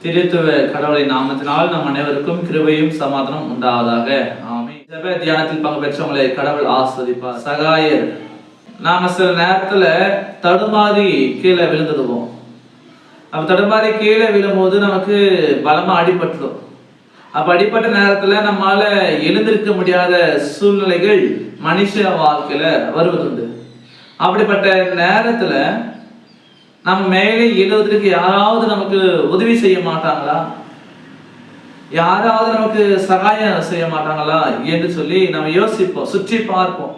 திருத்துவ கடவுளின் நாமத்தினால் நம் அனைவருக்கும் கிருபையும் சமாதானம் உண்டாவதாக. ஆமென். ஜெப தியானத்தில் பங்கு பெற்றவங்களை கடவுள் ஆஸ்வதிப்பார். சகாயர். நாம சில நேரத்துல தடுமாறி கீழே விழுந்துடுவோம். அப்ப தடுமாறி கீழே விழும்போது நமக்கு பலமா அடிபட்டுடும். அப்ப அடிப்பட்ட நேரத்துல நம்மால எழுந்திருக்க முடியாத சூழ்நிலைகள் மனுஷ வாழ்க்கையில வருவதுண்டு. அப்படிப்பட்ட நேரத்துல நம்ம மேலே எழுவதற்கு யாராவது நமக்கு உதவி செய்ய மாட்டாங்களா, யாராவது நமக்கு சகாயம் செய்ய மாட்டாங்களா என்று சொல்லி நம்ம யோசிப்போம், சுற்றி பார்ப்போம்.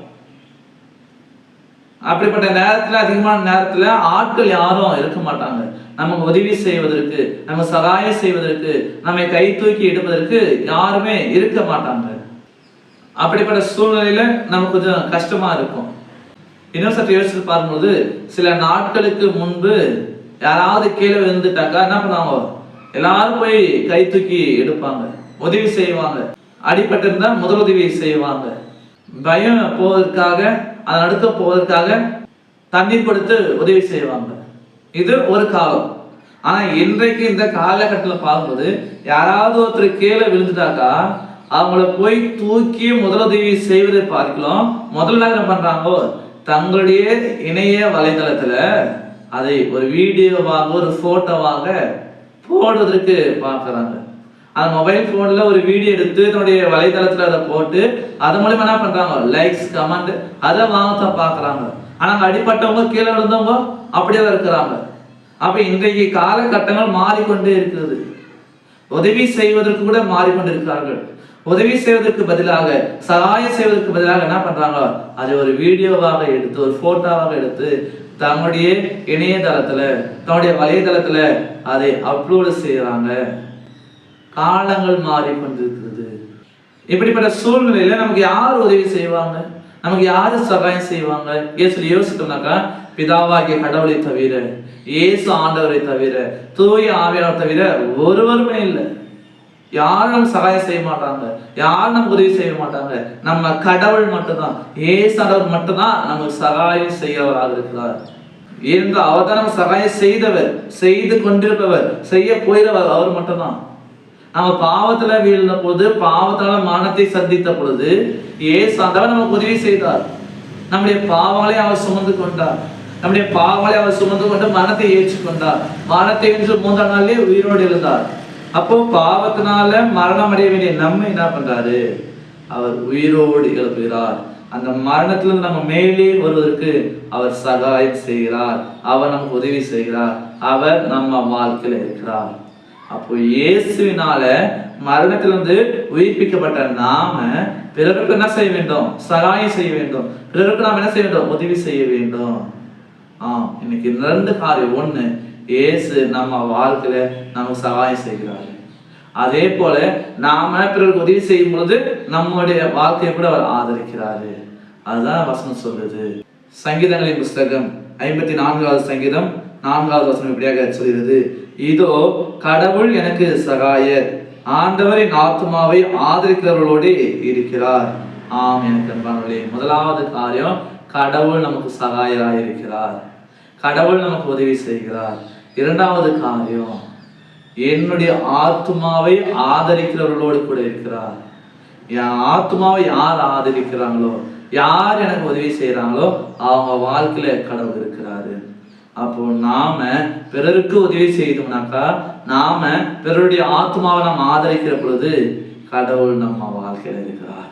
அப்படிப்பட்ட நேரத்துல, அதிகமான நேரத்துல ஆட்கள் யாரும் இருக்க மாட்டாங்க நமக்கு உதவி செய்வதற்கு, நம்ம சகாயம் செய்வதற்கு, நம்மை கை தூக்கி எடுப்பதற்கு யாருமே இருக்க மாட்டாங்க. அப்படிப்பட்ட சூழ்நிலையில நமக்கு கொஞ்சம் கஷ்டமா இருக்கும். இன்னும் சற்று யோசிச்சு பார்க்கும்போது, சில நாட்களுக்கு முன்பு யாராவது கீழே விழுந்துட்டாக்கா என்ன பண்ணுவாங்க, எல்லாரும் போய் கை தூக்கி எடுப்பாங்க, உதவி செய்வாங்க. அடிபட்டிருந்தா முதலுதவி செய்வாங்க. பயம் போவதற்காக, அதை அடுக்க போவதற்காக தண்ணீர் கொடுத்து உதவி செய்வாங்க. இது ஒரு காலம். ஆனா இன்றைக்கு இந்த காலகட்டத்தில் பார்க்கும்போது, யாராவது ஒருத்தர் கீழே விழுந்துட்டாக்கா அவங்கள போய் தூக்கி முதலுதவி செய்வதை பார்க்கலாம். முதல்ல என்ன பண்றாங்கோ, தங்களுடைய இணைய வலைதளத்துல அதை ஒரு வீடியோவாக, ஒரு போட்டோவாக போடுவதற்கு பார்க்கறாங்க. அந்த மொபைல் போன்ல ஒரு வீடியோ எடுத்து தன்னுடைய வலைதளத்துல அதை போட்டு அது மூலமா என்ன பண்றாங்க, லைக்ஸ், கமெண்ட், அதை வாங்கத்தான் பார்க்கறாங்க. ஆனா அடிப்பட்டவங்க, கீழே விழுந்தவங்க அப்படியே இருக்கிறாங்க. அப்ப இன்றைக்கு காலகட்டங்கள் மாறிக்கொண்டே இருக்கிறது. உதவி செய்வதற்கு கூட மாறிக்கொண்டு இருக்கிறார்கள். உதவி செய்வதற்கு பதிலாக, சகாயம் செய்வதற்கு பதிலாக என்ன பண்றாங்க, அதை ஒரு வீடியோவாக எடுத்து, ஒரு போட்டோவாக எடுத்து தன்னுடைய இணையதளத்துல, தன்னுடைய வலைதளத்துல அதை அப்லோடு செய்யறாங்க. காலங்கள் மாறிக்கொண்டிருக்கிறது. இப்படிப்பட்ட சூழ்நிலையில நமக்கு யார் உதவி செய்வாங்க, நமக்கு யாரு சகாயம் செய்வாங்க சொல்லி யோசித்தோம்னாக்கா, பிதாவாகிய கடவுளை தவிர, இயேசு ஆண்டவரை தவிர, தூய ஆவியானவரை தவிர ஒருவருமே இல்லை. யாரும் நமக்கு சகாயம் செய்ய மாட்டாங்க, யாரும் நமக்கு உதவி செய்ய மாட்டாங்க. நம்ம கடவுள் மட்டும்தான், இயேசு ஆண்டவர் மட்டும்தான் நமக்கு சகாயம் செய்யவராக இருக்கிறார். ஏனென்றால் அவர் தான் நமக்கு சகாயம் செய்தவர், செய்து கொண்டிருப்பவர், செய்ய போகிறவர் அவர் மட்டும்தான். நம்ம பாவத்துல வீழ்ந்த பொழுது, பாவத்தால மரணத்தை சந்தித்த பொழுது இயேசு ஆண்டவர் நமக்கு உதவி செய்தார். நம்முடைய பாவங்களை அவர் சுமந்து கொண்டார். நம்முடைய பாவங்களை அவர் சுமந்து கொண்டு மரணத்தை ஏற்றுக்கொண்டார். மரணத்தை வென்று 3ஆம் நாளிலே உயிரோடு எழுந்தார். அப்போ பாவத்தினால மரணம் அடைய வேண்டிய நம்ம என்ன பண்றாரு, அவர் உயிரோடு எழுப்புகிறார். அந்த மரணத்திலிருந்து நம்ம மேலே வருவதற்கு அவர் சகாயம் செய்கிறார். அவர் நமக்கு உதவி செய்கிறார். அவர் நம்ம வாழ்க்கையில இருக்கிறார். அப்போ இயேசுவினால மரணத்திலிருந்து உயிர்ப்பிக்கப்பட்ட நாம பிறருக்கு என்ன செய்ய வேண்டும், சகாயம் செய்ய வேண்டும். பிறருக்கு நாம் என்ன செய்ய வேண்டும், உதவி செய்ய வேண்டும். இன்னைக்கு 2 காரியம். 1, இயேசு நம்ம வாழ்க்கையில நமக்கு சகாயம் செய்கிறாரு. அதே போல நாம பிறருக்கு உதவி செய்யும் பொழுது நம்முடைய வாழ்க்கையை கூட அவர் ஆதரிக்கிறாரு. அதுதான் வசனம் சொல்றது. சங்கீதங்களின் புஸ்தகம் 54வது சங்கீதம் 4வது வசனம் இப்படியாக சொல்கிறது, இதோ கடவுள் எனக்கு சகாயர், ஆண்டவரின் ஆத்துமாவை ஆதரிக்கிறவர்களோடு இருக்கிறார். எனக்கு அன்பானவர்களே, முதலாவது காரியம், கடவுள் நமக்கு சகாயராக இருக்கிறார். கடவுள் நமக்கு உதவி செய்கிறார். 2வது காரியம், என்னுடைய ஆத்துமாவை ஆதரிக்கிறவர்களோடு கூட இருக்கிறார். என் ஆத்துமாவை யார் ஆதரிக்கிறாங்களோ, யார் எனக்கு உதவி செய்யறாங்களோ அவங்க வாழ்க்கையில கடவுள் இருக்கிறாரு. அப்போ நாம பிறருக்கு உதவி செய்தோம்னாக்கா, நாம பிறருடைய ஆத்மாவை நாம் ஆதரிக்கிற பொழுது கடவுள் நம்ம வாழ்க்கையில இருக்கிறார்.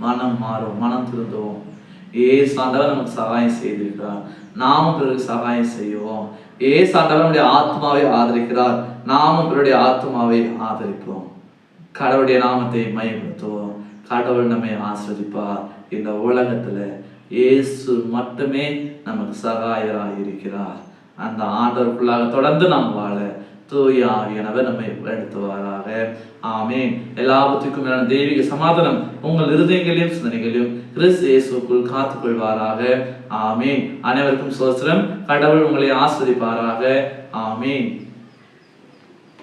மனம் மாறும், மனம் திருந்துவோம். ஏசு ஆண்டவர் நமக்கு சகாயம் செய்திருக்கிறார், நாமும் பிறருக்கு சகாயம் செய்வோம். ஏசு ஆண்டவர் நம்முடைய ஆத்மாவை ஆதரிக்கிறார், நாமும் பிறருடைய ஆத்மாவை ஆதரிப்போம். கடவுளுடைய நாமத்தை மையப்படுத்துவோம். கடவுள் நம்மை ஆஸ்வதிப்பார். இந்த உலகத்துல இயேசு மட்டுமே நமக்கு சகாயராக இருக்கிறார். அந்த ஆண்டவருக்குள்ளாக தொடர்ந்து நாம் வாழ தூய ஆவியானவர் நம்மை எடுத்துவாராக. ஆமென். எல்லாவற்றுக்கும் மேலான தெய்வீக சமாதானம் உங்கள் இருதயங்களையும் சிந்தனைகளையும் கிறிஸ்து இயேசுவுக்குள் காத்துக்கொள்வாராக. ஆமென். அனைவருக்கும் ஸ்தோத்திரம். கடவுள் உங்களை ஆசீர்வதிப்பாராக. ஆமென்.